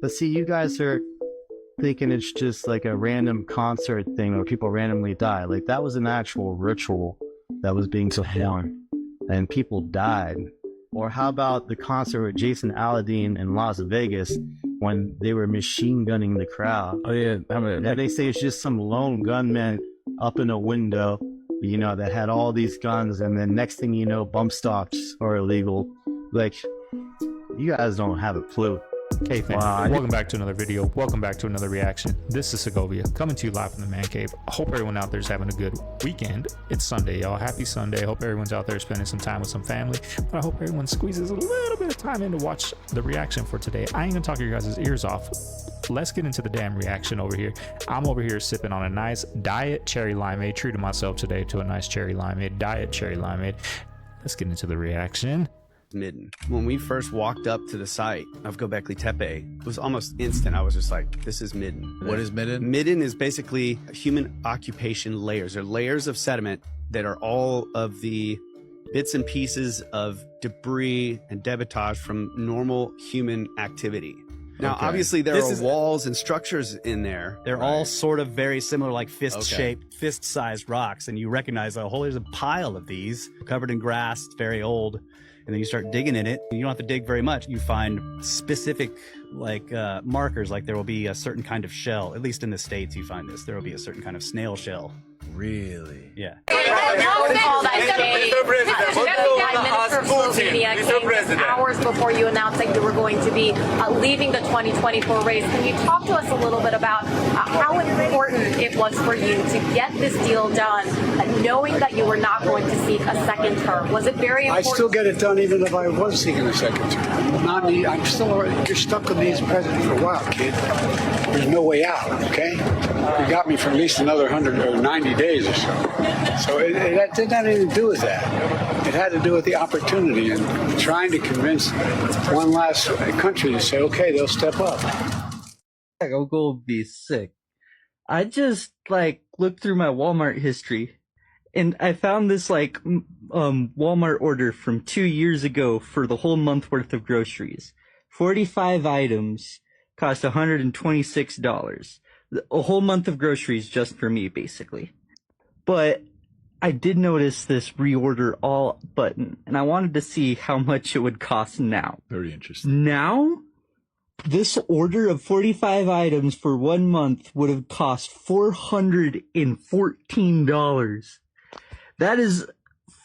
But see, you guys are thinking it's just like a random concert thing where people randomly die. Like that was an actual ritual that was being performed and people died. Or how about the concert with Jason Aldean in Las Vegas when they were machine gunning the crowd? Oh yeah, they say it's just some lone gunman up in a window, you know, that had all these guns, and then next thing you know, bump stocks are illegal. Like, you guys don't have a clue. Hey fam, welcome back to another video. Welcome back to another reaction. This is Segovia coming to you live from the man cave. I hope everyone out there is having a good weekend. It's Sunday, y'all. Happy Sunday. I hope everyone's out there spending some time with some family. But I hope everyone squeezes a little bit of time in to watch the reaction for today. I ain't gonna talk your guys' ears off. Let's get into the damn reaction over here. I'm over here sipping on a nice diet cherry limeade. Treated myself today to a nice cherry limeade, diet cherry limeade. Let's get into the reaction. Midden. When we first walked up to the site of Göbekli Tepe, it was almost instant. I was just like, this is Midden. What is Midden? Midden is basically human occupation layers. They're layers of sediment that are all of the bits and pieces of debris and debitage from normal human activity. Now, obviously, there are walls and structures in there. They're all sort of very similar, like fist-shaped, fist-sized rocks, and you recognize, oh, there's a pile of these covered in grass. It's very old. And then you start digging in it. You don't have to dig very much. You find specific markers, like there will be a certain kind of shell. At least in the States, you find this. There will be a certain kind of snail shell. Really? Yeah. Hours before you announced that you were going to be leaving the 2024 race. Can you talk to us a little bit about how important it was for you to get this deal done, knowing that you were not going to seek a second term? Was it very important? I still get it done even if I was seeking a second term. I'm still, you're stuck with me as president for a while, kid. There's no way out, okay? You got me for at least another 100 or 90 days or so. So it did not even do with that. It had to do with the opportunity and trying to convince one last country to say, okay, they'll step up. I'll go be sick. I just looked through my Walmart history and I found this Walmart order from 2 years ago for the whole month worth of groceries. 45 items cost $126. A whole month of groceries just for me, basically. But I did notice this reorder all button, and I wanted to see how much it would cost now. Very interesting. Now, this order of 45 items for 1 month would have cost $414. That is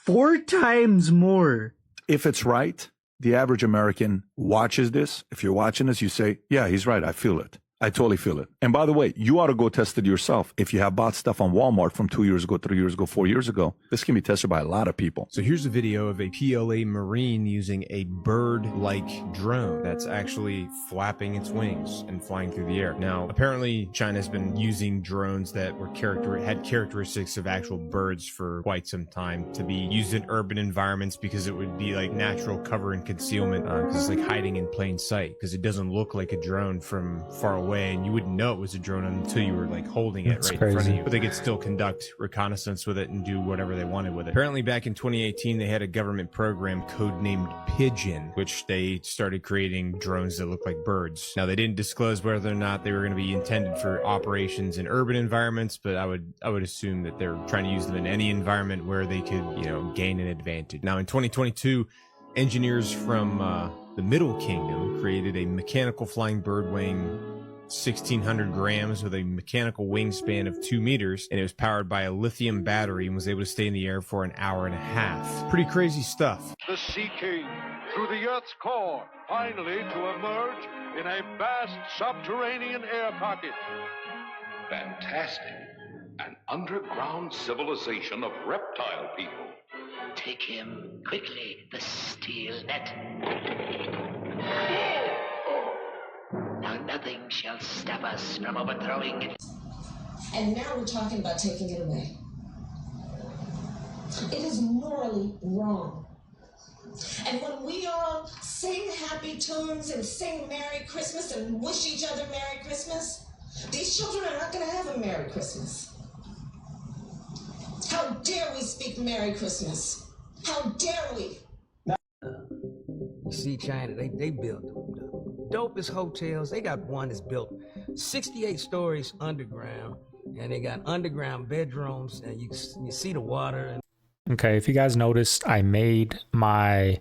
4 times more. If it's right, the average American watches this. If you're watching this, you say, yeah, he's right. I feel it. I totally feel it. And by the way, you ought to go test it yourself. If you have bought stuff on Walmart from 2 years ago, 3 years ago, 4 years ago, this can be tested by a lot of people. So here's a video of a PLA Marine using a bird-like drone that's actually flapping its wings and flying through the air. Now, apparently China's been using drones that were had characteristics of actual birds for quite some time to be used in urban environments because it would be like natural cover and concealment because it's like hiding in plain sight because it doesn't look like a drone from far away. And you wouldn't know it was a drone until you were like holding it in front of you. But they could still conduct reconnaissance with it and do whatever they wanted with it. Apparently back in 2018, they had a government program codenamed Pigeon, which they started creating drones that look like birds. Now they didn't disclose whether or not they were going to be intended for operations in urban environments, but I would assume that they're trying to use them in any environment where they could, gain an advantage. Now in 2022, engineers from the Middle Kingdom created a mechanical flying bird weighing 1,600 grams with a mechanical wingspan of 2 meters, and it was powered by a lithium battery and was able to stay in the air for an hour and a half. Pretty crazy stuff. The Sea King, through the Earth's core, finally to emerge in a vast subterranean air pocket. Fantastic. An underground civilization of reptile people. Take him quickly, the steel net. Now nothing shall stop us from overthrowing it. And now we're talking about taking it away. It is morally wrong. And when we all sing happy tunes and sing Merry Christmas and wish each other Merry Christmas, these children are not going to have a Merry Christmas. How dare we speak Merry Christmas? How dare we? You see, China, they built dopest hotels. They got one that's built 68 stories underground, and they got underground bedrooms, and you see the water. Okay, if you guys noticed, I made my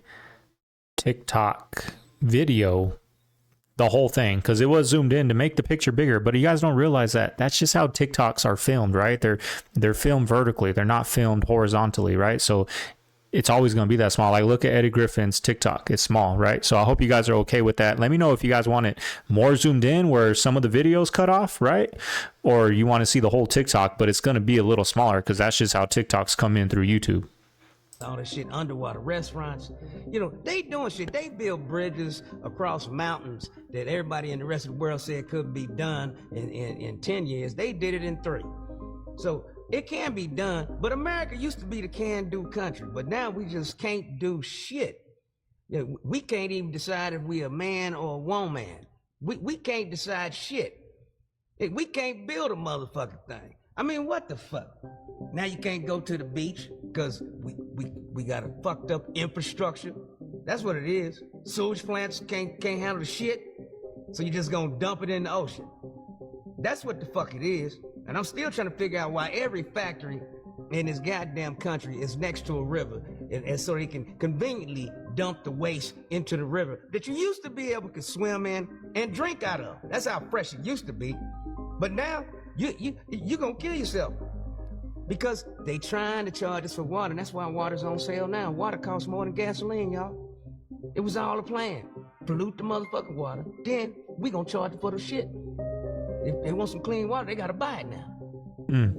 TikTok video the whole thing because it was zoomed in to make the picture bigger, but you guys don't realize that that's just how TikToks are filmed, right? They're filmed vertically, they're not filmed horizontally, right? So it's always going to be that small. Like, look at Eddie Griffin's TikTok, it's small, right? So I hope you guys are okay with that. Let me know if you guys want it more zoomed in where some of the videos cut off, right? Or you want to see the whole TikTok, but it's going to be a little smaller because that's just how TikToks come in through YouTube. All this shit, underwater restaurants, you know, they doing shit. They build bridges across mountains that everybody in the rest of the world said could be done in 10 years. They did it in 3. So it can be done, but America used to be the can-do country, but now we just can't do shit. You know, we can't even decide if we a man or a woman. We can't decide shit. We can't build a motherfucking thing. I mean, what the fuck? Now you can't go to the beach because we got a fucked up infrastructure. That's what it is. Sewage plants can't handle the shit, so you just gonna dump it in the ocean. That's what the fuck it is. And I'm still trying to figure out why every factory in this goddamn country is next to a river, and so they can conveniently dump the waste into the river that you used to be able to swim in and drink out of. That's how fresh it used to be. But now you gonna kill yourself because they trying to charge us for water, and that's why water's on sale now. Water costs more than gasoline, y'all. It was all a plan. Pollute the motherfucking water, then we gonna charge for the shit. If they want some clean water, they gotta buy it now.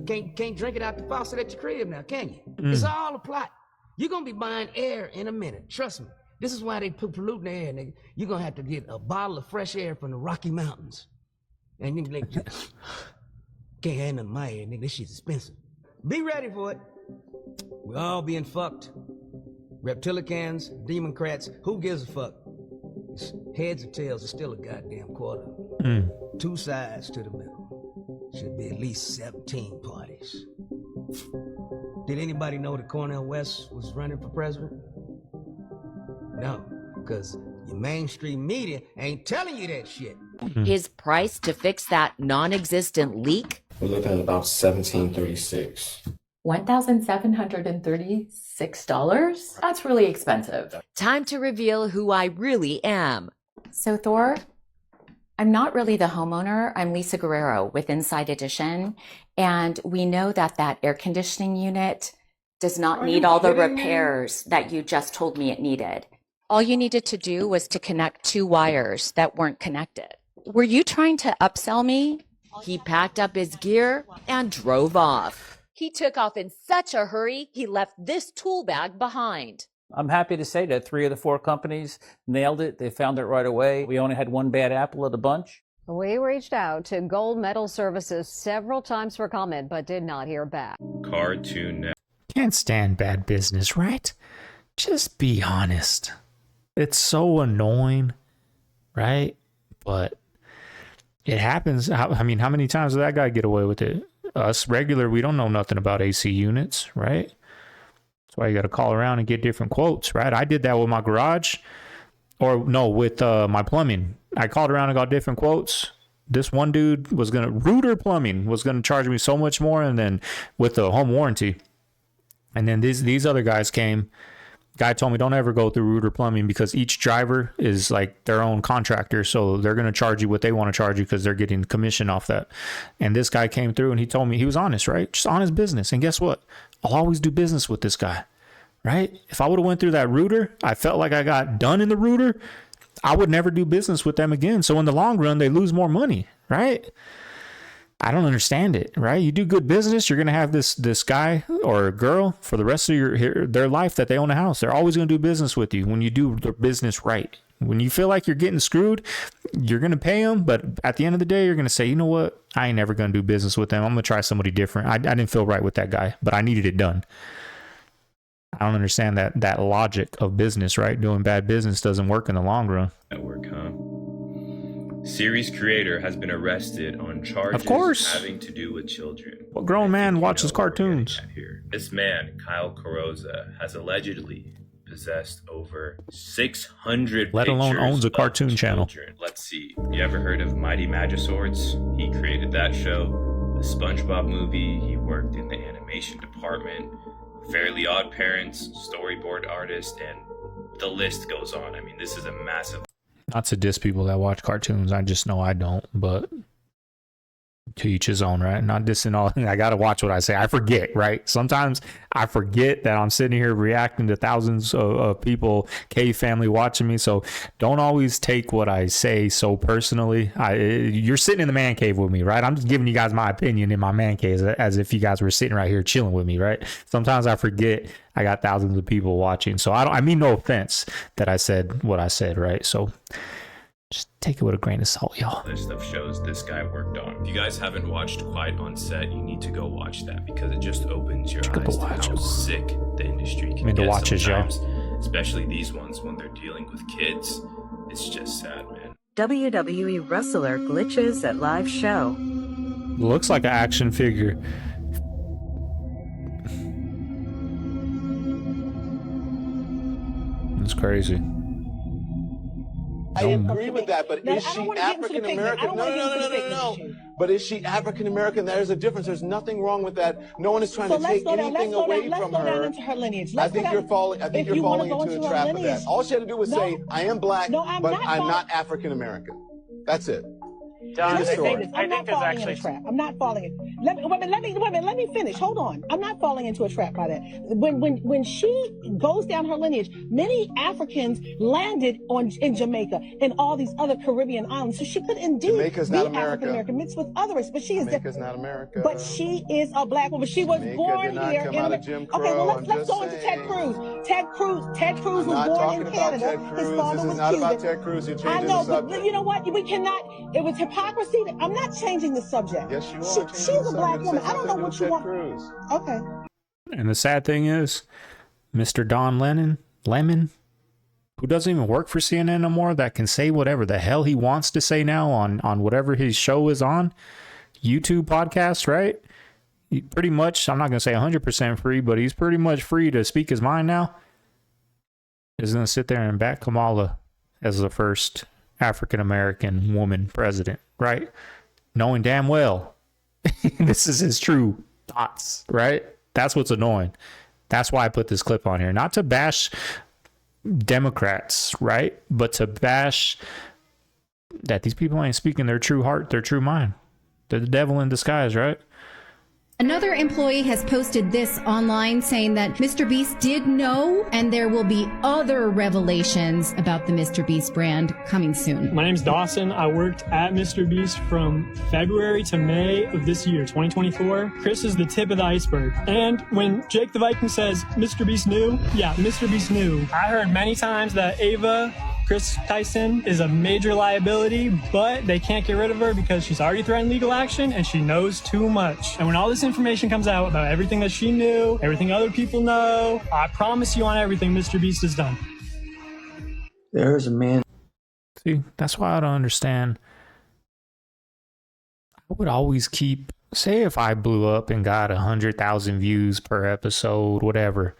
Can't drink it out the faucet at your crib now, can you? It's all a plot. You're gonna be buying air in a minute. Trust me. This is why they put polluting the air, nigga. You're gonna have to get a bottle of fresh air from the Rocky Mountains. And you can like, can't have none of my air, nigga. This shit's expensive. Be ready for it. We're all being fucked. Reptilicans, Democrats, who gives a fuck? It's heads or tails is still a goddamn quarter. 2 sides to the middle. Should be at least 17 parties. Did anybody know that Cornel West was running for president? No, because your mainstream media ain't telling you that shit. His price to fix that non-existent leak? We're looking at about $1,736. $1,736? That's really expensive. Time to reveal who I really am. So Thor, I'm not really the homeowner. I'm Lisa Guerrero with Inside Edition. And we know that that air conditioning unit does not need all the repairs that you just told me it needed. All you needed to do was to connect 2 wires that weren't connected. Were you trying to upsell me? He packed up his gear and drove off. He took off in such a hurry, he left this tool bag behind. I'm happy to say that 3 of the 4 companies nailed it. They found it right away. We only had one bad apple of the bunch. We reached out to Gold Medal Services several times for comment, but did not hear back. Cartoon Network. Can't stand bad business, right? Just be honest. It's so annoying, right? But it happens. I mean, how many times did that guy get away with it? Us regular, we don't know nothing about AC units, right? That's why you got to call around and get different quotes, right? I did that with my garage, or no, with my plumbing. I called around and got different quotes. This one dude was going to, Rooter Plumbing was going to charge me so much more, and then with the home warranty. And then these other guys came. Guy told me don't ever go through Rooter Plumbing because each driver is like their own contractor, so they're going to charge you what they want to charge you because they're getting commission off that. And this guy came through and he told me he was honest, right? Just honest business. And guess what? I'll always do business with this guy, right? If I would have went through that Rooter, I felt like I got done in the Rooter, I would never do business with them again. So in the long run, they lose more money, right? I don't understand it, right? You do good business, you're going to have this guy or girl for the rest of their life that they own a house. They're always going to do business with you when you do the business right. When you feel like you're getting screwed, you're going to pay them. But at the end of the day, you're going to say, you know what? I ain't never going to do business with them. I'm going to try somebody different. I didn't feel right with that guy, but I needed it done. I don't understand that logic of business, right? Doing bad business doesn't work in the long run. Network, huh? Series creator has been arrested on charges of course having to do with children. What grown man watches cartoons? This man, Kyle Carrozza, has allegedly possessed over 600 let alone pictures owns a cartoon of channel. children. Let's see. You ever heard of Mighty Magiswords? He created that show. The SpongeBob movie. He worked in the animation department. Fairly Odd Parents, storyboard artist, and the list goes on. I mean, this is a massive... Not to diss people that watch cartoons. I just know I don't, but to each his own, right? Not dissing all. I got to watch what I say. I forget, right? Sometimes I forget that I'm sitting here reacting to thousands of people, Cave family watching me. So don't always take what I say so personally. You're sitting in the man cave with me, right? I'm just giving you guys my opinion in my man cave as if you guys were sitting right here chilling with me, right? Sometimes I forget I got thousands of people watching. So I mean no offense that I said what I said, right? So just take it with a grain of salt, y'all. This stuff shows this guy worked on. If you guys haven't watched Quiet on Set, you need to go watch that because it just opens your eyes to how sick the industry can get sometimes, especially these ones when they're dealing with kids. It's just sad, man. WWE wrestler glitches at live show. Looks like an action figure. It's crazy. I agree with that, but is she African American? No. But is she African American? There's a difference. There's nothing wrong with that. No one is trying to take anything away from her. Into her lineage. I think you're falling into the trap of that. All she had to do was say, "I am black, but I'm not African American." That's it. Don, I think there's actually a trap. I'm not falling in. Let me finish. Hold on. I'm not falling into a trap by that. When she goes down her lineage, many Africans landed in Jamaica and all these other Caribbean islands. So she could indeed be African American mixed with others, but she is Jamaica's not America. But she is a black woman. She was born here. Okay, well let's go into Ted Cruz. Ted Cruz was born in Canada. His father was Cuban. This is not about Ted Cruz. You're changing the subject. But you know what? We cannot. It was hypocrisy. I'm not changing the subject. Yes, you are. She's a black woman. I don't know what you want. Cruz. Okay. And the sad thing is, Mr. Don Lemon, who doesn't even work for CNN no more, that can say whatever the hell he wants to say now on whatever his show is on, YouTube podcast, right? He pretty much, I'm not going to say 100% free, but he's pretty much free to speak his mind now. He's going to sit there and back Kamala as the first African-American woman president, right? Knowing damn well this is his true thoughts, right? That's what's annoying. That's why I put this clip on here. Not to bash Democrats, right? But to bash that these people ain't speaking their true heart, their true mind. They're the devil in disguise, right? Another employee has posted this online saying that Mr. Beast did know, and there will be other revelations about the Mr. Beast brand coming soon. My name's Dawson. I worked at Mr. Beast from February to May of this year, 2024. Chris is the tip of the iceberg. And when Jake the Viking says Mr. Beast knew, yeah, Mr. Beast knew. I heard many times that Ava, Chris Tyson, is a major liability, but they can't get rid of her because she's already threatened legal action and she knows too much. And when all this information comes out about everything that she knew, everything other people know, I promise you on everything Mr. Beast has done. There's a man. See, that's why I don't understand. I would always keep, say if I blew up and got 100,000 views per episode, whatever,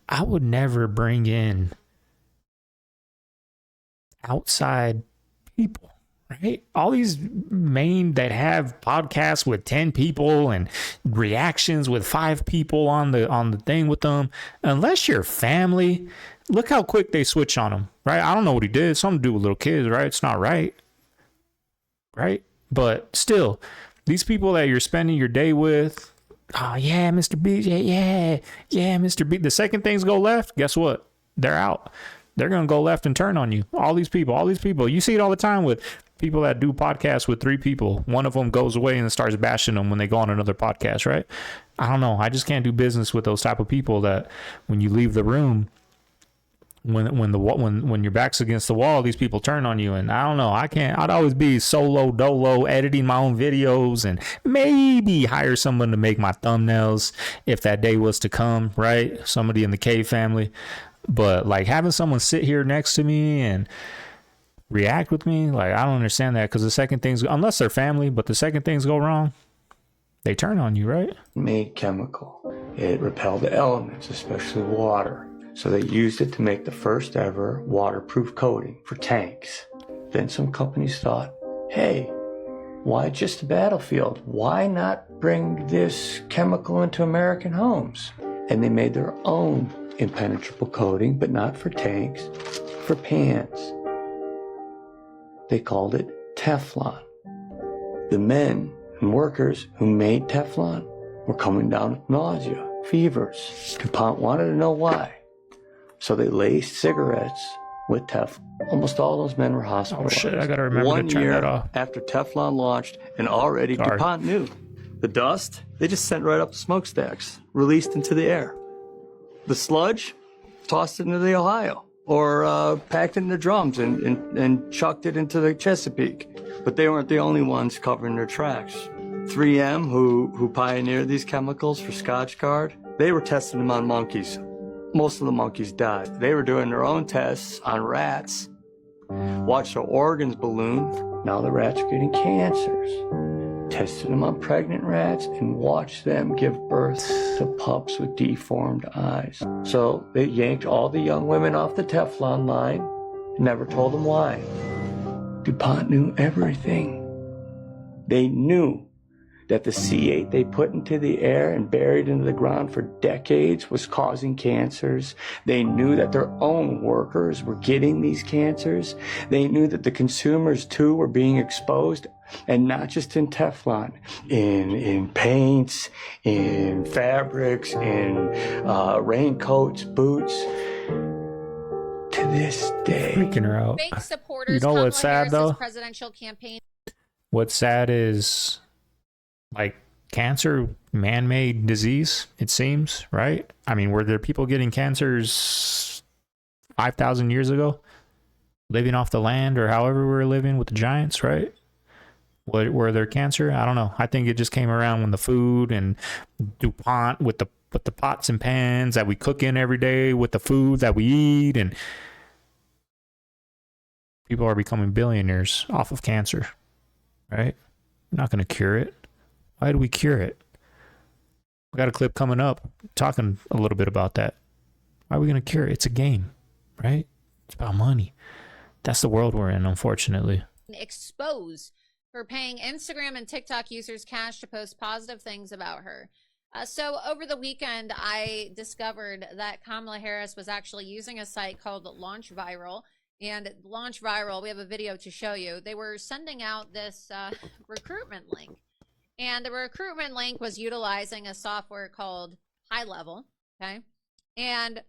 I would never bring in outside people, right? All these that have podcasts with 10 people and reactions with 5 people on the thing with them, unless you're family, look how quick they switch on them, right? I don't know what he did. Something to do with little kids, right? It's not right, right? But still, these people that you're spending your day with, oh yeah, Mr. B, yeah, Mr. B. The second things go left, guess what? They're out. They're going to go left and turn on you. All these people. You see it all the time with people that do podcasts with 3 people. One of them goes away and starts bashing them when they go on another podcast, right? I don't know. I just can't do business with those type of people that when you leave the room, when your back's against the wall, these people turn on you. And I don't know. I'd always be solo dolo editing my own videos and maybe hire someone to make my thumbnails if that day was to come, right? Somebody in the Cave family. But like having someone sit here next to me and react with me, like I don't understand that, because the second things, unless they're family, but the second things go wrong, they turn on you, right? Made chemical. It repelled the elements, especially water. So they used it to make the first ever waterproof coating for tanks. Then some companies thought, hey, why just a battlefield? Why not bring this chemical into American homes? And they made their own impenetrable coating, but not for tanks, for pans. They called it Teflon. The men and workers who made Teflon were coming down with nausea, fevers. DuPont wanted to know why. So they laced cigarettes with Teflon. Almost all those men were hospitalized. Oh shit, I gotta remember to turn that off. 1 year after Teflon launched, and already DuPont knew. The dust, they just sent right up the smokestacks, released into the air. The sludge, tossed it into the Ohio, or packed it in the drums and chucked it into the Chesapeake. But they weren't the only ones covering their tracks. 3M, who pioneered these chemicals for Scotchgard, they were testing them on monkeys. Most of the monkeys died. They were doing their own tests on rats. Watched their organs balloon. Now the rats are getting cancers. Tested them on pregnant rats and watched them give birth to pups with deformed eyes. So they yanked all the young women off the Teflon line and never told them why. DuPont knew everything. They knew that the C8 they put into the air and buried into the ground for decades was causing cancers. They knew that their own workers were getting these cancers. They knew that the consumers too were being exposed, and not just in Teflon, in paints, in fabrics, in raincoats, boots. To this day. Freaking her out. Fake supporters. You know what's sad though? Presidential campaign. What's sad is, like, cancer, man-made disease, it seems, right? I mean, were there people getting cancers 5,000 years ago? Living off the land or however we were living with the giants, right? Were there cancer? I don't know. I think it just came around when the food and DuPont with the pots and pans that we cook in every day with the food that we eat, and people are becoming billionaires off of cancer, right? We're not going to cure it. Why do we cure it? We got a clip coming up talking a little bit about that. Why are we going to cure it? It's a game, right? It's about money. That's the world we're in, unfortunately. Exposed for paying Instagram and TikTok users cash to post positive things about her. So over the weekend, I discovered that Kamala Harris was actually using a site called Launch Viral. And Launch Viral, we have a video to show you. They were sending out this recruitment link. And the recruitment link was utilizing a software called High Level, okay? And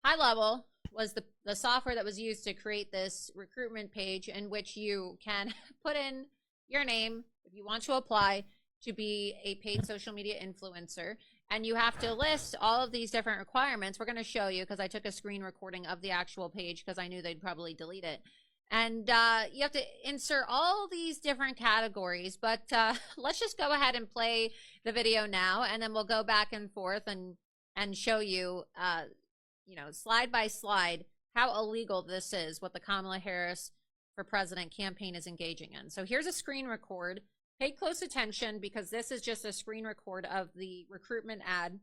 High Level was the software that was used to create this recruitment page in which you can put in your name if you want to apply to be a paid social media influencer. And you have to list all of these different requirements. We're going to show you because I took a screen recording of the actual page because I knew they'd probably delete it. And you have to insert all these different categories. But let's just go ahead and play the video now, and then we'll go back and forth and show you, you know, slide by slide how illegal this is, what the Kamala Harris for President campaign is engaging in. So here's a screen record. Pay close attention because this is just a screen record of the recruitment ad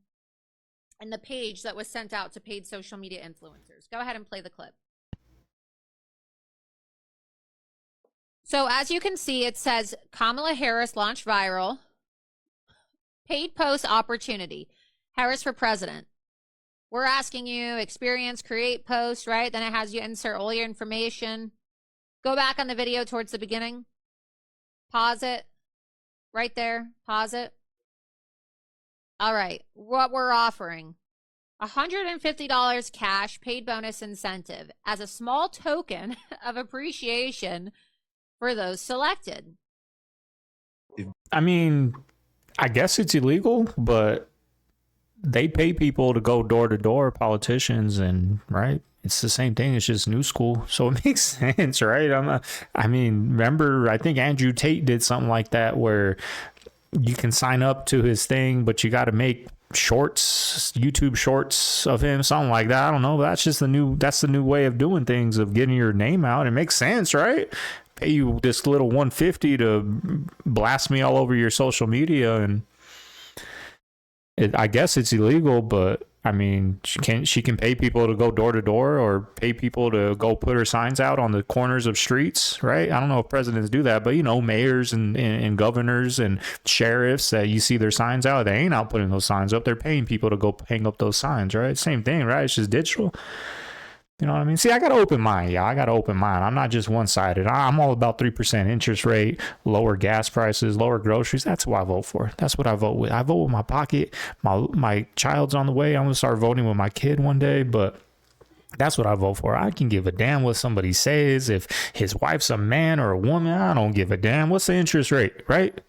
and the page that was sent out to paid social media influencers. Go ahead and play the clip. So as you can see, it says Kamala Harris launch viral, paid post opportunity, Harris for president. We're asking you experience, create post, right? Then it has you insert all your information. Go back on the video towards the beginning. Pause it. Right there. Pause it. All right. What we're offering. $150 cash paid bonus incentive as a small token of appreciation for those selected. I mean, I guess it's illegal, but they pay people to go door to door, politicians, and right? It's the same thing. It's just new school. So it makes sense, right? I mean, remember, I think Andrew Tate did something like that where you can sign up to his thing, but you got to make shorts, YouTube shorts of him, something like that. I don't know. But that's just the new way of doing things, of getting your name out. It makes sense, right? Pay you this little $150 to blast me all over your social media, and I guess it's illegal, but I mean, she can pay people to go door to door or pay people to go put her signs out on the corners of streets, right? I don't know if presidents do that, but you know, mayors and governors and sheriffs that you see their signs out, they ain't out putting those signs up. They're paying people to go hang up those signs, right? Same thing, right? It's just digital. You know what I mean? See, I got an open mind, y'all. I got an open mind. I'm not just one-sided. I'm all about 3% interest rate, lower gas prices, lower groceries. That's what I vote for. That's what I vote with. I vote with my pocket. My child's on the way. I'm going to start voting with my kid one day, but that's what I vote for. I can give a damn what somebody says. If his wife's a man or a woman, I don't give a damn. What's the interest rate, right?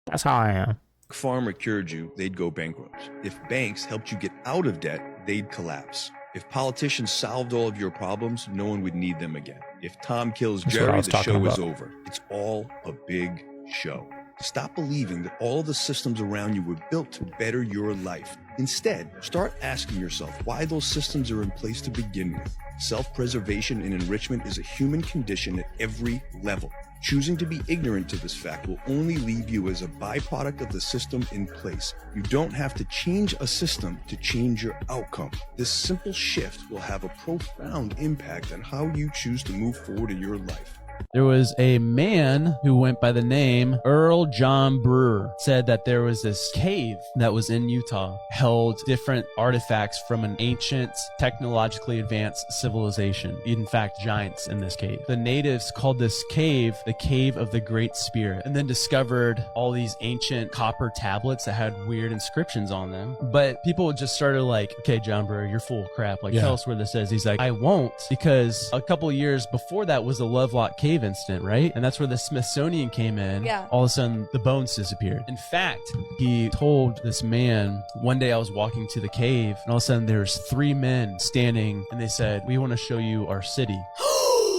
That's how I am. If farmer cured you, they'd go bankrupt. If banks helped you get out of debt, they'd collapse. If politicians solved all of your problems, no one would need them again. If Tom kills Jerry, the show is over. It's all a big show. Stop believing that all the systems around you were built to better your life. Instead, start asking yourself why those systems are in place to begin with. Self-preservation and enrichment is a human condition at every level. Choosing to be ignorant to this fact will only leave you as a byproduct of the system in place. You don't have to change a system to change your outcome. This simple shift will have a profound impact on how you choose to move forward in your life. There was a man who went by the name Earl John Brewer, said that there was this cave that was in Utah, held different artifacts from an ancient, technologically advanced civilization. In fact, giants in this cave. The natives called this cave the Cave of the Great Spirit, and then discovered all these ancient copper tablets that had weird inscriptions on them. But people just started like, okay, John Brewer, you're full of crap. Like, tell us where this is. He's like, I won't, because a couple of years before that was the Lovelock Cave incident, right? And that's where the Smithsonian came in. Yeah. All of a sudden, the bones disappeared. In fact, he told this man, one day I was walking to the cave, and all of a sudden there's 3 men standing, and they said, we want to show you our city.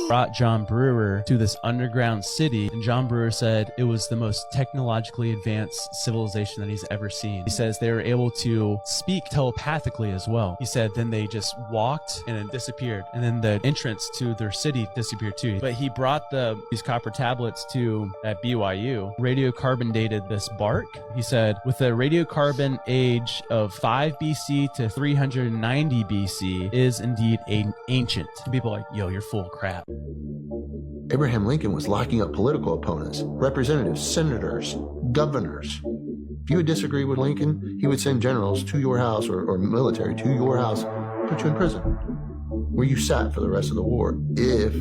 Brought John Brewer to this underground city, and John Brewer said it was the most technologically advanced civilization that he's ever seen. He says they were able to speak telepathically as well. He said then they just walked and it disappeared, and then the entrance to their city disappeared too. But he brought these copper tablets to at BYU, radiocarbon dated this bark. He said with a radiocarbon age of 5 BC to 390 BC is indeed an ancient. And people are like, yo, you're full of crap. Abraham Lincoln was locking up political opponents, representatives, senators, governors. If you would disagree with Lincoln, he would send generals to your house or military to your house, put you in prison, where you sat for the rest of the war, if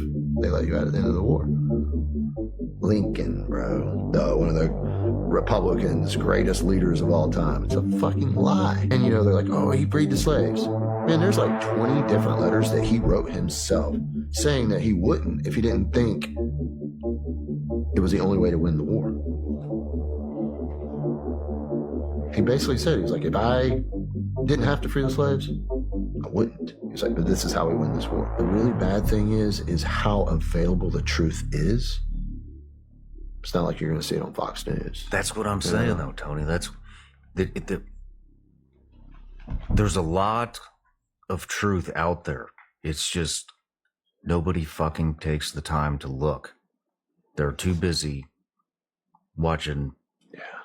they let you out at the end of the war. Lincoln, bro, one of the Republicans' greatest leaders of all time. It's a fucking lie. And you know, they're like, oh, he freed the slaves. Man, there's like 20 different letters that he wrote himself saying that he wouldn't if he didn't think it was the only way to win the war. He basically said, he was like, if I didn't have to free the slaves, I wouldn't. He's like, but this is how we win this war. The really bad thing is how available the truth is. It's not like you're going to see it on Fox News. That's what I'm saying, though, Tony. That's there's a lot of truth out there. It's just nobody fucking takes the time to look. They're too busy watching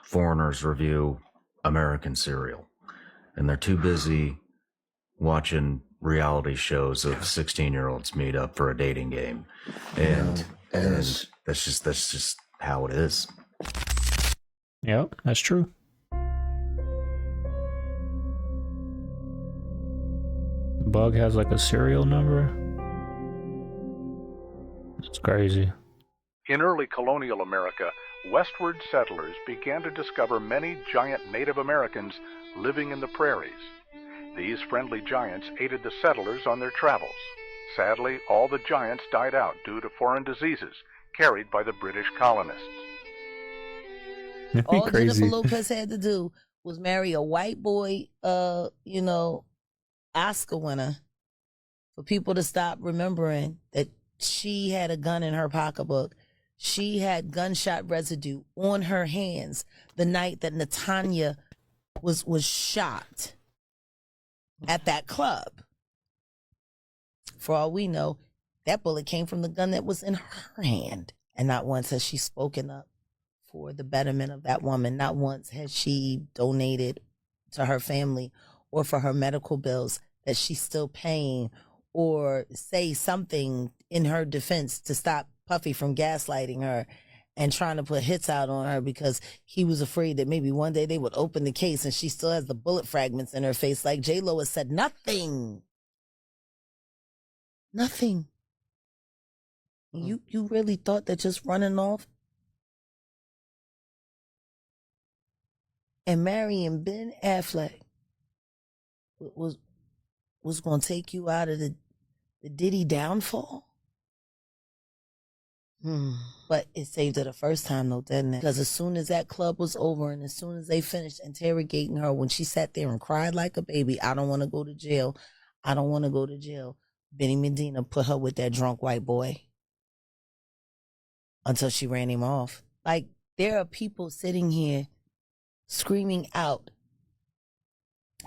foreigners review American cereal, and they're too busy watching reality shows of 16-year-olds meet up for a dating game, and that's just how it is. Yep, that's true. Bug has like a serial number. It's crazy. In early colonial America, westward settlers began to discover many giant Native Americans living in the prairies. These friendly giants aided the settlers on their travels. Sadly, all the giants died out due to foreign diseases carried by the British colonists. All Jennifer Lopez had to do was marry a white boy, Oscar winner, for people to stop remembering that she had a gun in her pocketbook. She had gunshot residue on her hands the night that Natanya was shot at that club. For all we know, that bullet came from the gun that was in her hand. And not once has she spoken up for the betterment of that woman. Not once has she donated to her family or for her medical bills that she's still paying, or say something in her defense to stop Puffy from gaslighting her and trying to put hits out on her because he was afraid that maybe one day they would open the case and she still has the bullet fragments in her face. Like J-Lo has said nothing. Nothing. You really thought that just running off and marrying Ben Affleck was going to take you out of the Diddy downfall? But it saved her the first time, though, didn't it? Because as soon as that club was over and as soon as they finished interrogating her, when she sat there and cried like a baby, I don't want to go to jail. I don't want to go to jail. Benny Medina put her with that drunk white boy until she ran him off. Like, there are people sitting here screaming out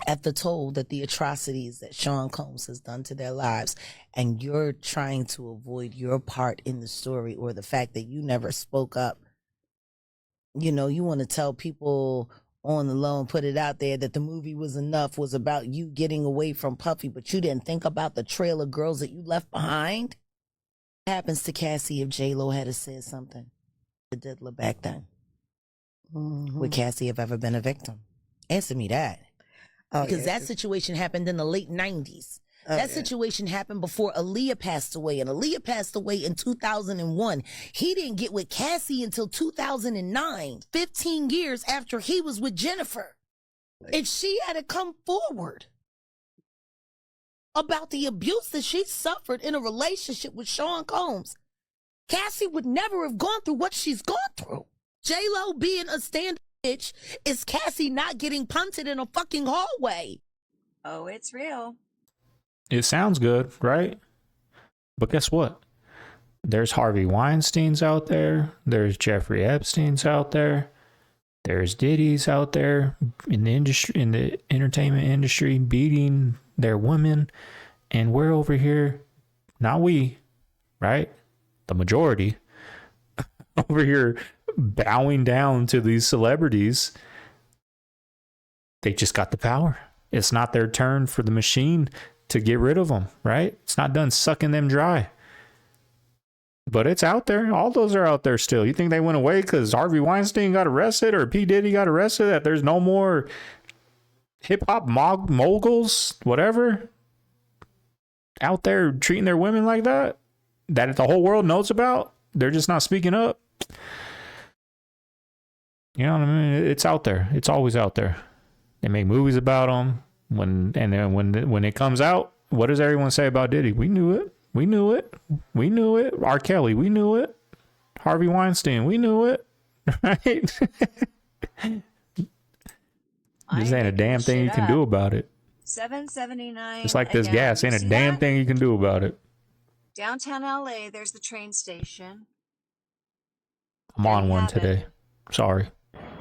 at the toll that the atrocities that Sean Combs has done to their lives, and you're trying to avoid your part in the story or the fact that you never spoke up. You know, you want to tell people on the low and put it out there that the movie was about you getting away from Puffy, but you didn't think about the trail of girls that you left behind. What happens to Cassie if J-Lo had said something to Diddler back then? Would Cassie have ever been a victim? Answer me that. Because that situation happened in the late 90s. That situation happened before Aaliyah passed away, and Aaliyah passed away in 2001. He didn't get with Cassie until 2009, 15 years after he was with Jennifer. And she had to come forward about the abuse that she suffered in a relationship with Sean Combs. Cassie would never have gone through what she's gone through. J-Lo being a stand bitch is Cassie not getting punted in a fucking hallway. Oh, it's real. It sounds good, right? But guess what? There's Harvey Weinsteins out there. There's Jeffrey Epsteins out there. There's Diddy's out there in the industry, in the entertainment industry, beating their women. And we're over here, not we, right? The majority over here bowing down to these celebrities. They just got the power. It's not their turn for the machine to get rid of them, right? It's not done sucking them dry. But it's out there. All those are out there still. You think they went away because Harvey Weinstein got arrested or P. Diddy got arrested, that there's no more hip-hop moguls, whatever, out there treating their women like that the whole world knows about? They're just not speaking up. You know what I mean? It's out there. It's always out there. They make movies about them. When it comes out, what does everyone say about Diddy? We knew it. We knew it. We knew it. R. Kelly, we knew it. Harvey Weinstein, we knew it. Right? This ain't a damn thing you can do about it. $7.79. It's like this again. gas. Ain't a See damn that? thing you can do about it. Downtown LA, there's the train station. I'm on one today. Sorry.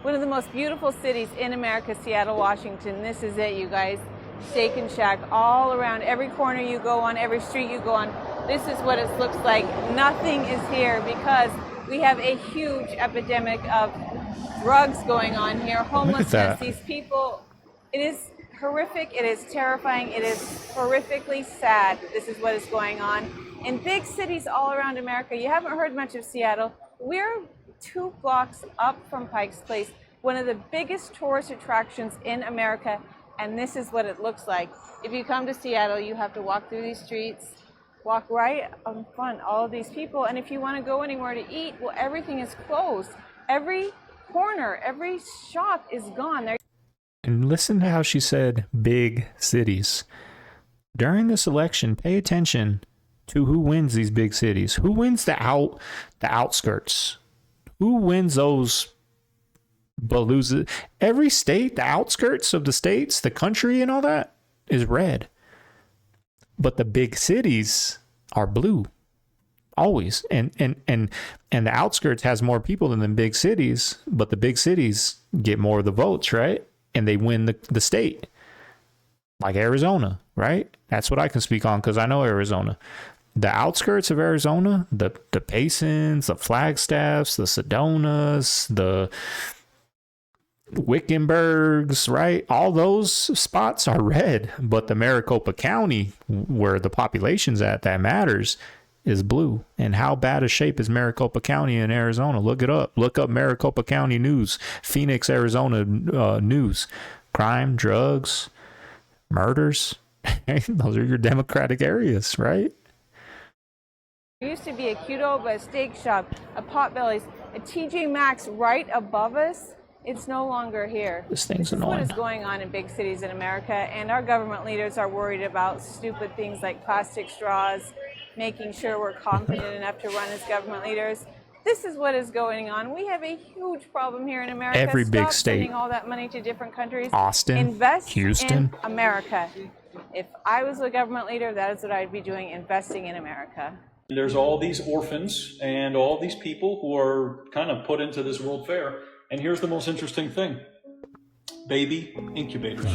One of the most beautiful cities in America, Seattle, Washington. This is it, you guys. Steak and Shack all around. Every corner you go on, every street you go on, this is what it looks like. Nothing is here because we have a huge epidemic of drugs going on here. Homelessness, these people, it is horrific, it is terrifying, it is horrifically sad. This is what is going on in big cities all around America. You haven't heard much of Seattle. We're 2 blocks up from Pike's Place, one of the biggest tourist attractions in America, and this is what it looks like. If you come to Seattle, you have to walk through these streets, walk right in front, all of these people, and if you want to go anywhere to eat, well, everything is closed. Every corner, every shop is gone. And listen to how she said big cities. During this election, pay attention to who wins these big cities. Who wins the outskirts? Who wins those balloons? Every state, the outskirts of the states, the country and all that is red. But the big cities are blue. Always. And the outskirts has more people than the big cities, but the big cities get more of the votes, right? And they win the state. Like Arizona, right? That's what I can speak on because I know Arizona. The outskirts of Arizona, the Paysons, the Flagstaffs, the Sedonas, Wickenburgs, right? All those spots are red, but the Maricopa County, where the population's at, that matters, is blue. And how bad a shape is Maricopa County in Arizona? Look it up. Look up Maricopa County news, Phoenix, Arizona news. Crime, drugs, murders. Those are your Democratic areas, right? There used to be a Qdoba, a steak shop, a Potbelly's, a TJ Maxx right above us. It's no longer here. This thing's This is annoying. what is going on in big cities in America, and our government leaders are worried about stupid things like plastic straws, making sure we're confident enough to run as government leaders. This is what is going on. We have a huge problem here in America. Every big Stop state. sending all that money to different countries. Austin, Invest Houston. in America. If I was a government leader, that is what I'd be doing, investing in America. There's all these orphans and all these people who are kind of put into this World Fair. And here's the most interesting thing. Baby incubators.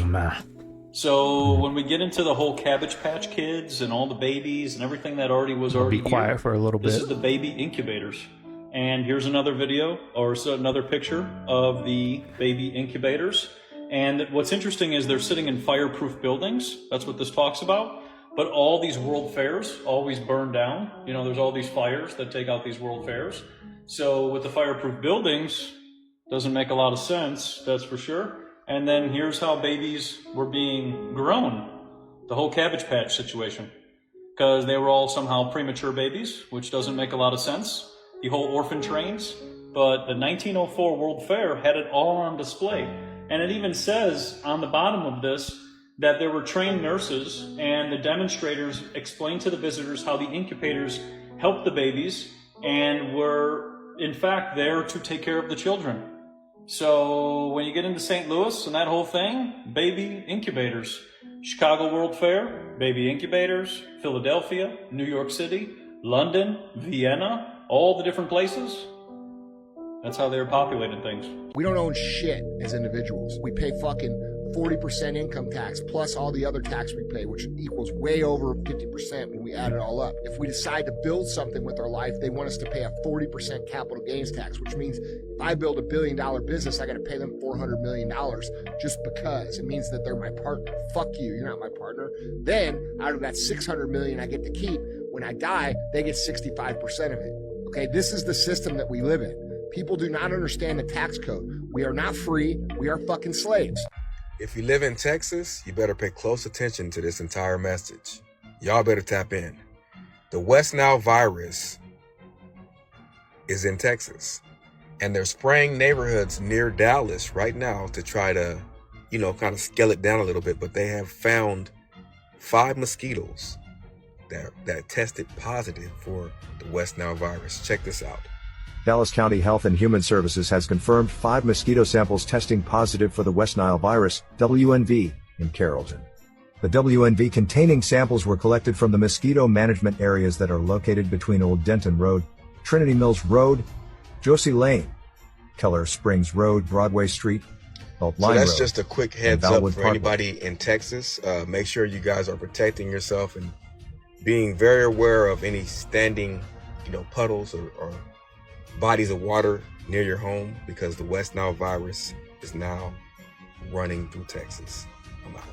So when we get into the whole Cabbage Patch Kids and all the babies and everything that already was already Be quiet here, for a little this bit. is the baby incubators. And here's another video, or another picture of the baby incubators. And what's interesting is they're sitting in fireproof buildings. That's what this talks about. But all these world fairs always burn down. You know, there's all these fires that take out these world fairs. So with the fireproof buildings, doesn't make a lot of sense, that's for sure. And then here's how babies were being grown. The whole Cabbage Patch situation. Because they were all somehow premature babies, which doesn't make a lot of sense. The whole orphan trains. But the 1904 World Fair had it all on display. And it even says on the bottom of this that there were trained nurses, and the demonstrators explained to the visitors how the incubators helped the babies and were in fact there to take care of the children. So when you get into St. Louis and that whole thing, baby incubators. Chicago World Fair, baby incubators. Philadelphia, New York City, London, Vienna, all the different places. That's how they were populating things. We don't own shit as individuals. We pay fucking 40% income tax plus all the other tax we pay, which equals way over 50% when we add it all up. If we decide to build something with our life, they want us to pay a 40% capital gains tax, which means if I build $1 billion business, I got to pay them $400 million just because. It means that they're my partner. Fuck you, you're not my partner. Then out of that $600 million I get to keep, when I die, they get 65% of it. Okay, this is the system that we live in. People do not understand the tax code. We are not free. We are fucking slaves. If you live in Texas, you better pay close attention to this entire message. Y'all better tap in. The West Nile virus is in Texas, and they're spraying neighborhoods near Dallas right now to try to, kind of scale it down a little bit, but they have found 5 mosquitoes that tested positive for the West Nile virus. Check this out. Dallas County Health and Human Services has confirmed 5 mosquito samples testing positive for the West Nile virus, WNV, in Carrollton. The WNV containing samples were collected from the mosquito management areas that are located between Old Denton Road, Trinity Mills Road, Josie Lane, Keller Springs Road, Broadway Street, Line So that's Road, just a quick and heads up Bellwood for Parkway. anybody in Texas. Make sure you guys are protecting yourself and being very aware of any standing, puddles or bodies of water near your home, because the West Nile virus is now running through Texas. I'm out.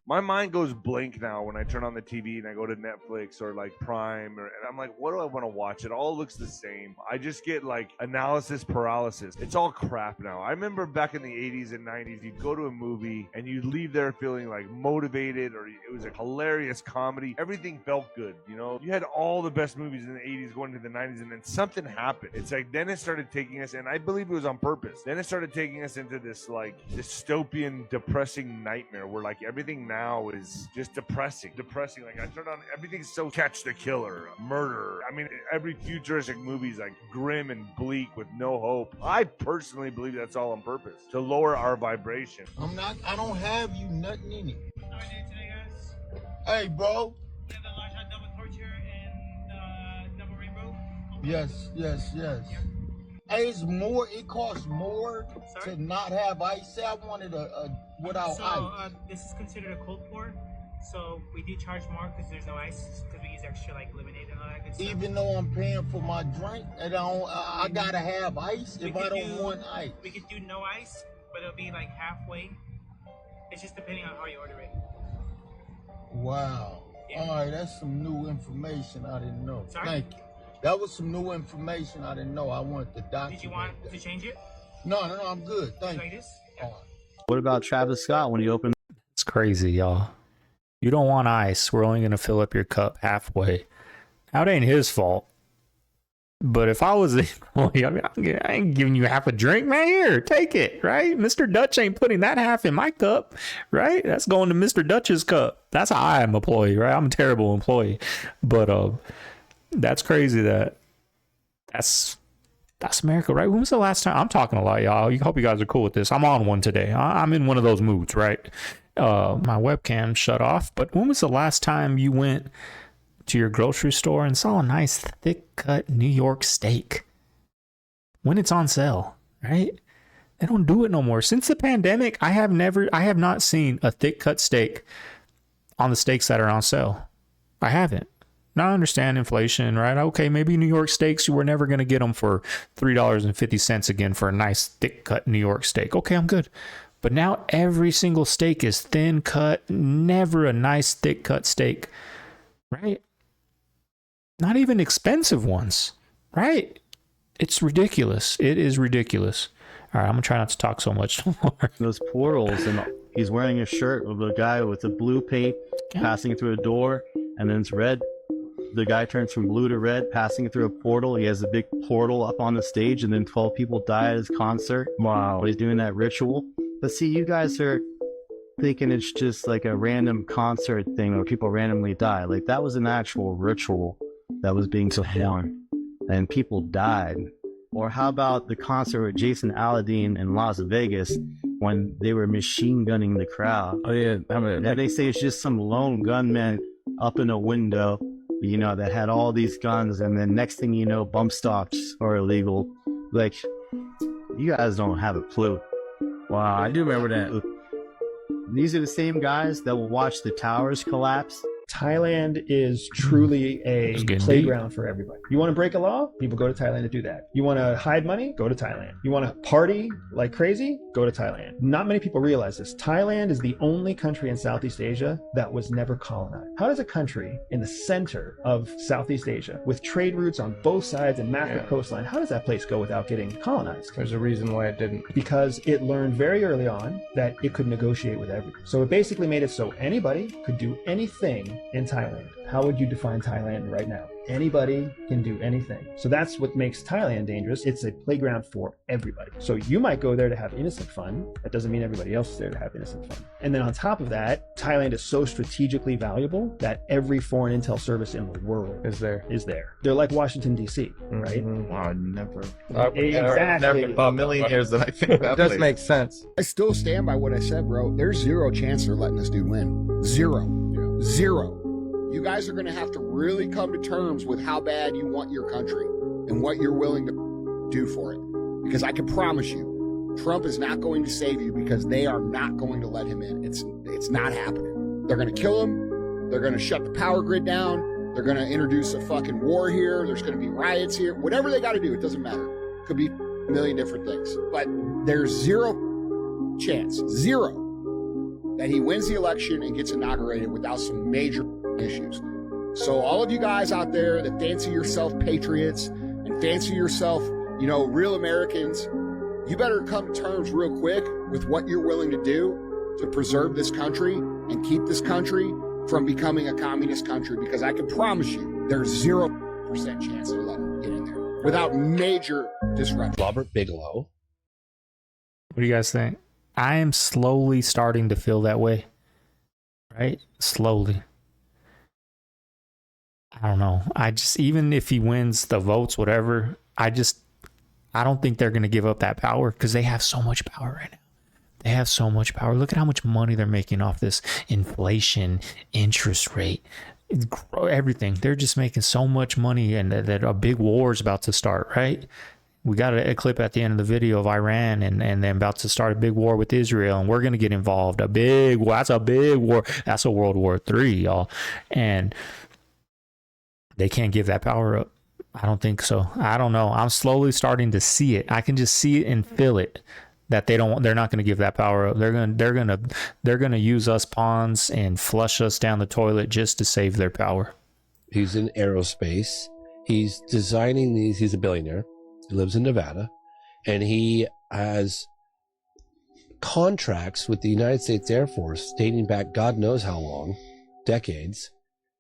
My mind goes blank now when I turn on the TV and I go to Netflix or like Prime, and I'm like, what do I want to watch? It all looks the same. I just get like analysis paralysis. It's all crap now. I remember back in the 80s and 90s, you'd go to a movie and you'd leave there feeling like motivated, or it was a hilarious comedy. Everything felt good, You had all the best movies in the 80s going into the 90s, and then something happened. It's like then it started taking us, and I believe it was on purpose. Then it started taking us into this like dystopian, depressing nightmare where like everything now is just depressing. Like I turn on, everything's so catch the killer, murder. I mean, every futuristic movie is like grim and bleak with no hope. I personally believe that's all on purpose, to lower our vibration. I don't have you nothing in it. How are you doing today, guys? Hey, bro. We have the large hot double torture and double rainbow. Yes. Hey, it costs more to not have ice. Say I wanted a without ice. This is considered a cold pour, so we do charge more because there's no ice, because we use extra like lemonade and all that good stuff. Even though I'm paying for my drink, and I gotta have ice if I don't want ice. We could do no ice, but it'll be like halfway. It's just depending on how you order it. Wow. All right, that's some new information I didn't know. Sorry? Thank you. That was some new information I didn't know. I wanted to document. Did you want to change it? No, I'm good. Thank like you. This? Yeah. What about Travis Scott when he opened? It's crazy, y'all. You don't want ice. We're only going to fill up your cup halfway. Now, it ain't his fault. But if I was the employee, I ain't giving you half a drink, man. Here, take it, right? Mr. Dutch ain't putting that half in my cup, right? That's going to Mr. Dutch's cup. That's how I am employee, right? I'm a terrible employee. But that's crazy that's America, right? When was the last time? I'm talking a lot, y'all. I hope you guys are cool with this. I'm on one today. I'm in one of those moods, right? My webcam shut off. But when was the last time you went to your grocery store and saw a nice thick cut New York steak when it's on sale, right? They don't do it no more. Since the pandemic, I have not seen a thick cut steak on the steaks that are on sale. I haven't. Now I understand inflation, right? Okay, maybe New York steaks, you were never going to get them for $3.50 again for a nice thick cut New York steak. Okay, I'm good. But now every single steak is thin cut, never a nice thick cut steak, right? Not even expensive ones, right? It's ridiculous. It is ridiculous. All right, I'm going to try not to talk so much more. Those portals, and he's wearing a shirt of a guy with a blue paint passing through a door, and then it's red. The guy turns from blue to red, passing through a portal. He has a big portal up on the stage, and then 12 people die at his concert. Wow. He's doing that ritual. But see, you guys are thinking it's just like a random concert thing where people randomly die. Like, that was an actual ritual that was being performed, and people died. Or how about the concert with Jason Aldean in Las Vegas when they were machine gunning the crowd? Oh yeah, they say it's just some lone gunman up in a window, you know, that had all these guns, and then next thing you know, bump stocks are illegal. Like, you guys don't have a clue. Wow, I do remember that. These are the same guys that will watch the towers collapse. Thailand is truly a playground for everybody. You want to break a law? People go to Thailand to do that. You want to hide money? Go to Thailand. You want to party like crazy? Go to Thailand. Not many people realize this. Thailand is the only country in Southeast Asia that was never colonized. How does a country in the center of Southeast Asia, with trade routes on both sides and massive coastline, how does that place go without getting colonized? There's a reason why it didn't. Because it learned very early on that it could negotiate with everyone. So it basically made it so anybody could do anything in Thailand. How would you define Thailand right now? Anybody can do anything. So that's what makes Thailand dangerous. It's a playground for everybody. So you might go there to have innocent fun. That doesn't mean everybody else is there to have innocent fun. And then on top of that, Thailand is so strategically valuable that every foreign intel service in the world is there. They're like Washington, D.C., right? Oh, never. Exactly. Never a million years that I think that does make sense. I still stand by what I said, bro. There's zero chance they're letting this dude win. Zero. You guys are going to have to really come to terms with how bad you want your country and what you're willing to do for it. Because I can promise you, Trump is not going to save you because they are not going to let him in. It's not happening. They're going to kill him. They're going to shut the power grid down. They're going to introduce a fucking war here. There's going to be riots here. Whatever they got to do, it doesn't matter. Could be a million different things. But there's zero chance, that he wins the election and gets inaugurated without some major issues. So all of you guys out there that fancy yourself patriots and fancy yourself, real Americans, you better come to terms real quick with what you're willing to do to preserve this country and keep this country from becoming a communist country, because I can promise you there's 0% chance they'll let him get in there without major disruption. Robert Bigelow. What do you guys think? I am slowly starting to feel that way. Right? Slowly. I don't know. Even if he wins the votes, whatever, I don't think they're going to give up that power, because they have so much power right now. They have so much power. Look at how much money they're making off this inflation, interest rate, everything. They're just making so much money, and that a big war is about to start, right? We got a clip at the end of the video of Iran and they're about to start a big war with Israel, and we're going to get involved. That's a big war. That's a World War III, y'all. And they can't give that power up. I don't think so. I don't know. I'm slowly starting to see it. I can just see it and feel it. that they're not going to give that power up. They're going to use us pawns and flush us down the toilet just to save their power. He's in aerospace. He's designing these. He's a billionaire. He lives in Nevada, and he has contracts with the United States Air Force dating back God knows how long, decades,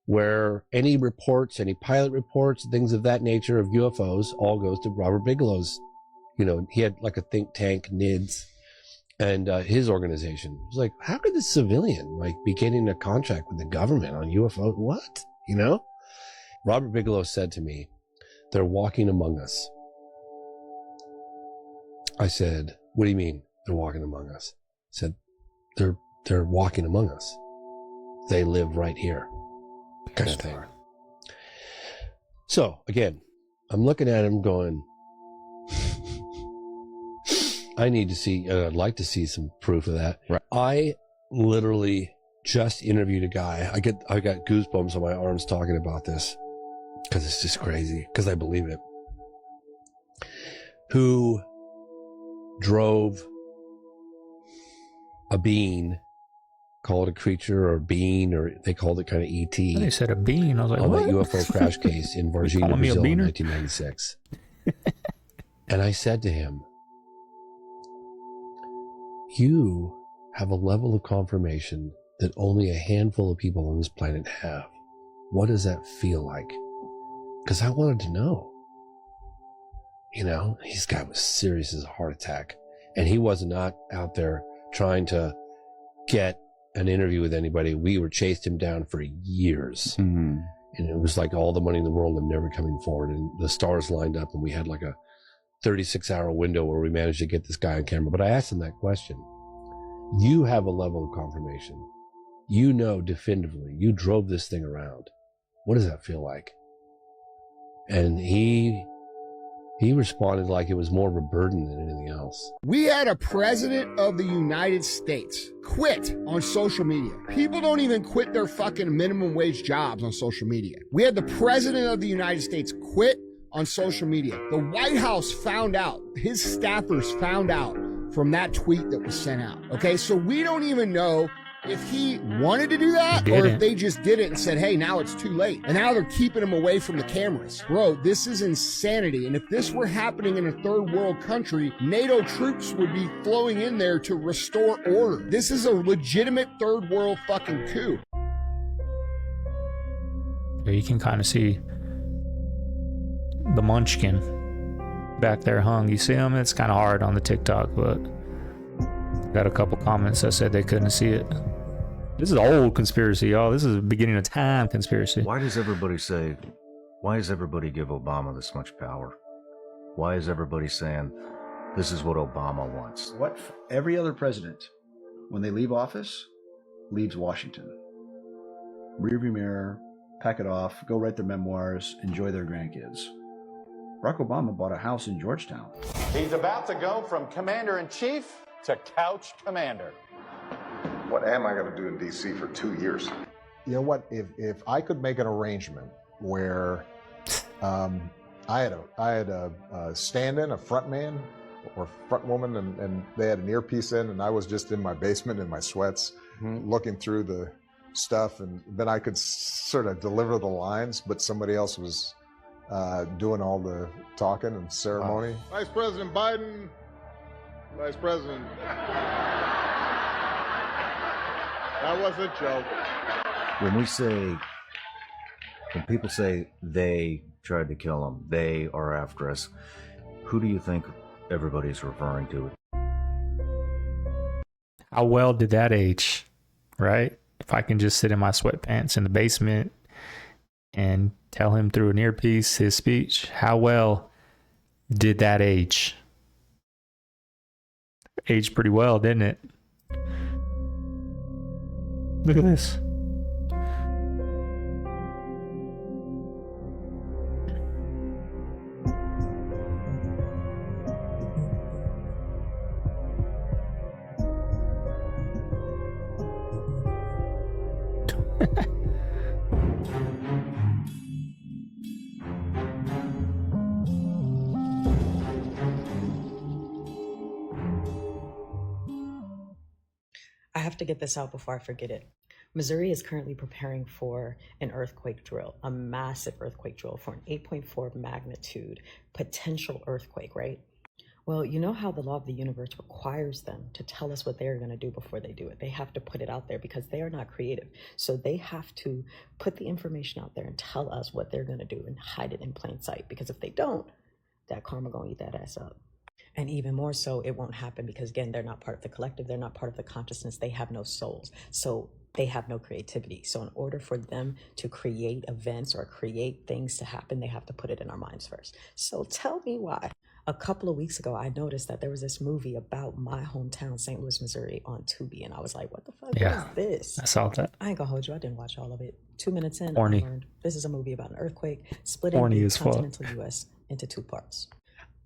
where any reports, any pilot reports, things of that nature of UFOs all goes to Robert Bigelow's. You know, he had like a think tank, NIDS, and his organization. It was like, how could this civilian like be getting a contract with the government on UFO? What? You know? Robert Bigelow said to me, they're walking among us. I said, what do you mean they're walking among us? He said, they're walking among us. They live right here. Kind of thing. So again, I'm looking at him going, I need to see, I'd like to see some proof of that. Right. I literally just interviewed a guy. I got goosebumps on my arms talking about this because it's just crazy, because I believe it. Who drove a being, called a creature or being, or they called it kind of ET. They said a being. I was like, on what? that UFO crash case in Varginha, Brazil in 1996. And I said to him, you have a level of confirmation that only a handful of people on this planet have. What does that feel like? Because I wanted to know. You know, this guy was serious as a heart attack. And he was not out there trying to get an interview with anybody. We were chased him down for years. Mm-hmm. And it was like all the money in the world and never coming forward. And the stars lined up and we had like a 36-hour window where we managed to get this guy on camera. But I asked him that question. You have a level of confirmation. You know definitively. You drove this thing around. What does that feel like? And he responded like it was more of a burden than anything else. We had a president of the United States quit on social media. People don't even quit their fucking minimum wage jobs on social media. We had the president of the United States quit on social media. The White House found out, his staffers found out from that tweet that was sent out. Okay, so we don't even know if he wanted to do that or if they just did it and said, hey, now it's too late. And now they're keeping him away from the cameras. Bro, this is insanity. And if this were happening in a third world country, NATO troops would be flowing in there to restore order. This is a legitimate third world fucking coup. You can kind of see the munchkin back there hung. You see him? It's kind of hard on the TikTok, but got a couple comments that said they couldn't see it. This is an old conspiracy, y'all. This is a beginning of time conspiracy. Why does everybody give Obama this much power? Why is everybody saying this is what Obama wants? What every other president, when they leave office, leaves Washington. Rearview mirror, pack it off, go write their memoirs, enjoy their grandkids. Barack Obama bought a house in Georgetown. He's about to go from commander-in-chief to couch commander. What am I going to do in D.C. for 2 years? You know what? If I could make an arrangement where I had a stand-in, a front man or front woman, and they had an earpiece in, and I was just in my basement in my sweats, looking through the stuff, and then I could sort of deliver the lines, but somebody else was doing all the talking and ceremony. Vice President Biden, Vice President. That was a joke. When people say they tried to kill him, they are after us, who do you think everybody's referring to? How well did that age, right? If I can just sit in my sweatpants in the basement and tell him through an earpiece his speech, how well did that age? Aged pretty well, didn't it? Look at this. I have to get this out before I forget it. Missouri is currently preparing for an earthquake drill, a massive earthquake drill for an 8.4 magnitude potential earthquake, right? Well, you know how the law of the universe requires them to tell us what they're going to do before they do it. They have to put it out there because they are not creative. So they have to put the information out there and tell us what they're going to do and hide it in plain sight. Because if they don't, that karma going to eat that ass up. And even more so, it won't happen because, again, they're not part of the collective. They're not part of the consciousness. They have no souls. So they have no creativity. So in order for them to create events or create things to happen, they have to put it in our minds first. So tell me why. A couple of weeks ago, I noticed that there was this movie about my hometown, St. Louis, Missouri, on Tubi. And I was like, what the fuck is this? I saw that. I ain't gonna hold you. I didn't watch all of it. 2 minutes in, Horny. I learned this is a movie about an earthquake splitting Horny the as fuck. continental U.S. into 2 parts.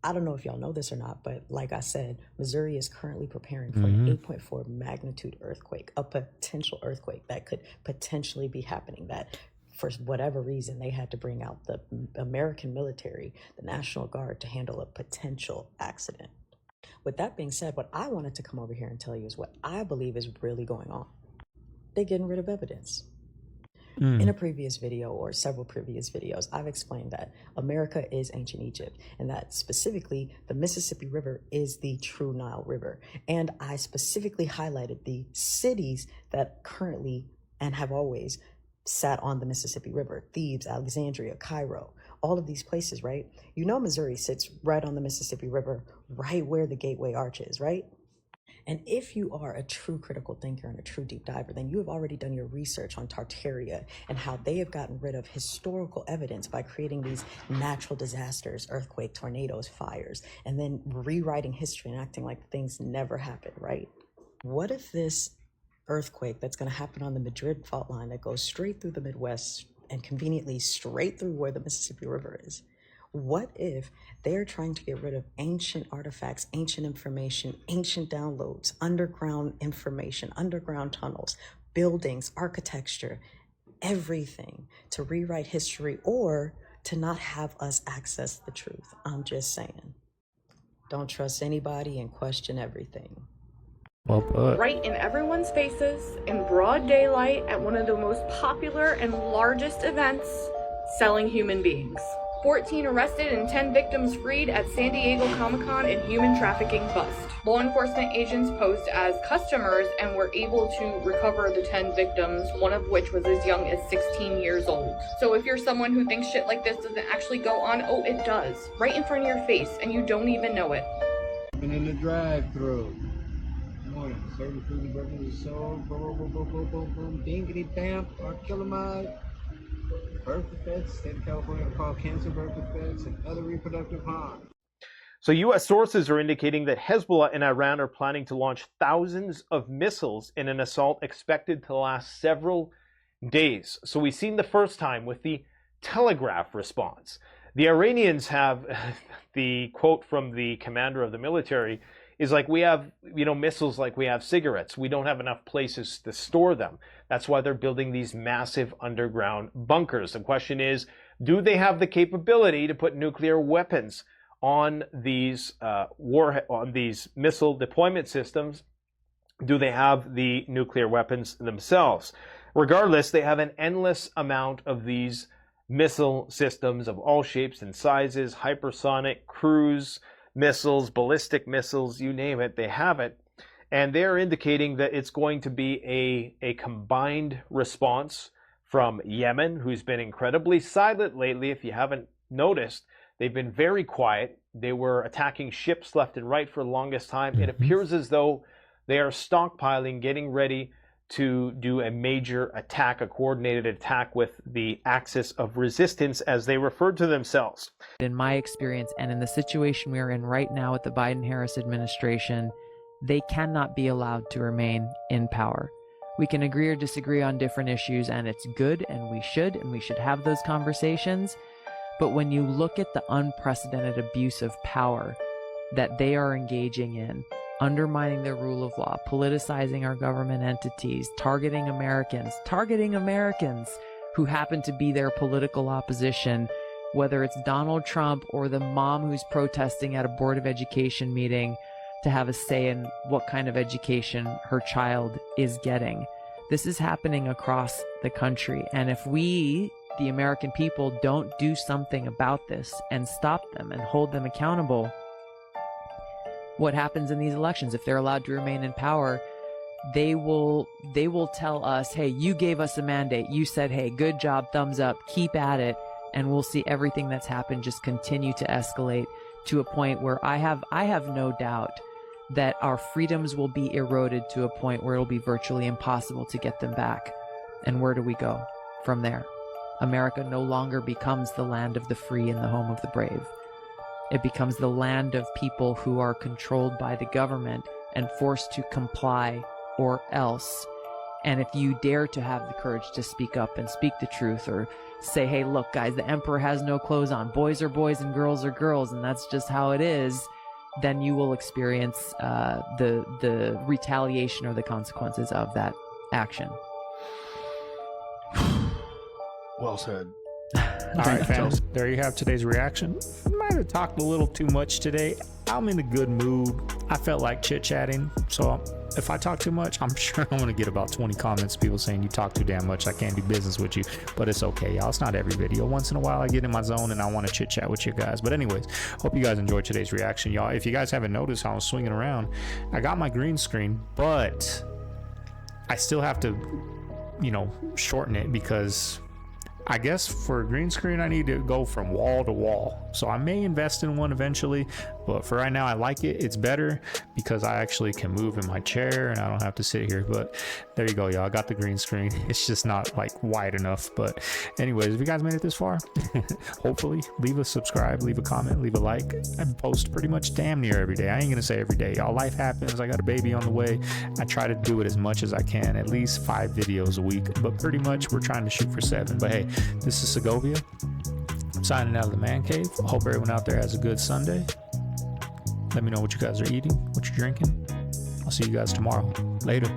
I don't know if y'all know this or not, but like I said, Missouri is currently preparing for an 8.4 magnitude earthquake, a potential earthquake that could potentially be happening, that for whatever reason, they had to bring out the American military, the National Guard, to handle a potential accident. With that being said, what I wanted to come over here and tell you is what I believe is really going on. They're getting rid of evidence. In a previous video or several previous videos, I've explained that America is ancient Egypt and that specifically the Mississippi River is the true Nile River. And I specifically highlighted the cities that currently and have always sat on the Mississippi River: Thebes, Alexandria, Cairo, all of these places, right? You know, Missouri sits right on the Mississippi River, right where the Gateway Arch is, right? And if you are a true critical thinker and a true deep diver, then you have already done your research on Tartaria and how they have gotten rid of historical evidence by creating these natural disasters, earthquake, tornadoes, fires, and then rewriting history and acting like things never happened, right? What if this earthquake that's going to happen on the Madrid fault line that goes straight through the Midwest and conveniently straight through where the Mississippi River is? What if they're trying to get rid of ancient artifacts, ancient information, ancient downloads, underground information, underground tunnels, buildings, architecture, everything, to rewrite history or to not have us access the truth? I'm just saying. Don't trust anybody and question everything. Well put. Right in everyone's faces, in broad daylight, at one of the most popular and largest events, selling human beings. 14 arrested and 10 victims freed at San Diego Comic-Con in human trafficking bust. Law enforcement agents posed as customers and were able to recover the 10 victims, one of which was as young as 16 years old. So if you're someone who thinks shit like this doesn't actually go on, oh, it does. Right in front of your face, and you don't even know it. Been in the drive-thru. Morning, serving food and beverages sold. Boom, boom, boom, boom, boom, boom. Dingity bam, Archaeology. Birth defects, state of California to call cancer, birth defects, and other reproductive harm. So U.S. sources are indicating that Hezbollah and Iran are planning to launch thousands of missiles in an assault expected to last several days. So we've seen the first time with the telegraph response. The Iranians have, the quote from the commander of the military is like, we have, missiles like we have cigarettes. We don't have enough places to store them. That's why they're building these massive underground bunkers. The question is, do they have the capability to put nuclear weapons on these missile deployment systems? Do they have the nuclear weapons themselves? Regardless, they have an endless amount of these missile systems of all shapes and sizes, hypersonic, cruise missiles, ballistic missiles, you name it, they have it. And they're indicating that it's going to be a combined response from Yemen, who's been incredibly silent lately. If you haven't noticed, they've been very quiet. They were attacking ships left and right for the longest time. It appears as though they are stockpiling, getting ready to do a major attack, a coordinated attack with the axis of resistance, as they refer to themselves. In my experience, and in the situation we are in right now with the Biden-Harris administration, they cannot be allowed to remain in power. We can agree or disagree on different issues, and it's good, and we should have those conversations. But when you look at the unprecedented abuse of power that they are engaging in, undermining the rule of law, politicizing our government entities, targeting Americans who happen to be their political opposition, whether it's Donald Trump or the mom who's protesting at a Board of Education meeting, to have a say in what kind of education her child is getting. This is happening across the country. And if we, the American people, don't do something about this and stop them and hold them accountable, what happens in these elections? If they're allowed to remain in power, they will tell us, hey, you gave us a mandate. You said, hey, good job, thumbs up, keep at it. And we'll see everything that's happened just continue to escalate to a point where I have no doubt that our freedoms will be eroded to a point where it'll be virtually impossible to get them back. And where do we go from there? America no longer becomes the land of the free and the home of the brave. It becomes the land of people who are controlled by the government and forced to comply or else. And if you dare to have the courage to speak up and speak the truth, or say, hey, look, guys, the emperor has no clothes on. Boys are boys and girls are girls, and that's just how it is, then you will experience the retaliation or the consequences of that action. Well said. All right, fam. There you have today's reaction. Might have talked a little too much today. I'm in a good mood. I felt like chit-chatting, so if I talk too much, I'm sure I'm gonna get about 20 comments, people saying you talk too damn much, I can't do business with you. But it's okay, y'all. It's not every video. Once in a while I get in my zone and I want to chit-chat with you guys. But anyways, hope you guys enjoyed today's reaction, y'all. If you guys haven't noticed how I'm swinging around, I got my green screen, but I still have to, you know, shorten it, because I guess for a green screen I need to go from wall to wall. So I may invest in one eventually, but for right now I like it. It's better because I actually can move in my chair and I don't have to sit here. But there you go, y'all. I got the green screen. It's just not like wide enough. But anyways, if you guys made it this far, hopefully leave a subscribe, leave a comment, leave a like. I post pretty much damn near every day. I ain't gonna say every day, y'all. Life happens. I got a baby on the way. I try to do it as much as I can, at least 5 videos a week, but pretty much we're trying to shoot for 7. But hey, this is Segovia. I'm signing out of the man cave. I hope everyone out there has a good Sunday. Let me know what you guys are eating, what you're drinking. I'll see you guys tomorrow. Later.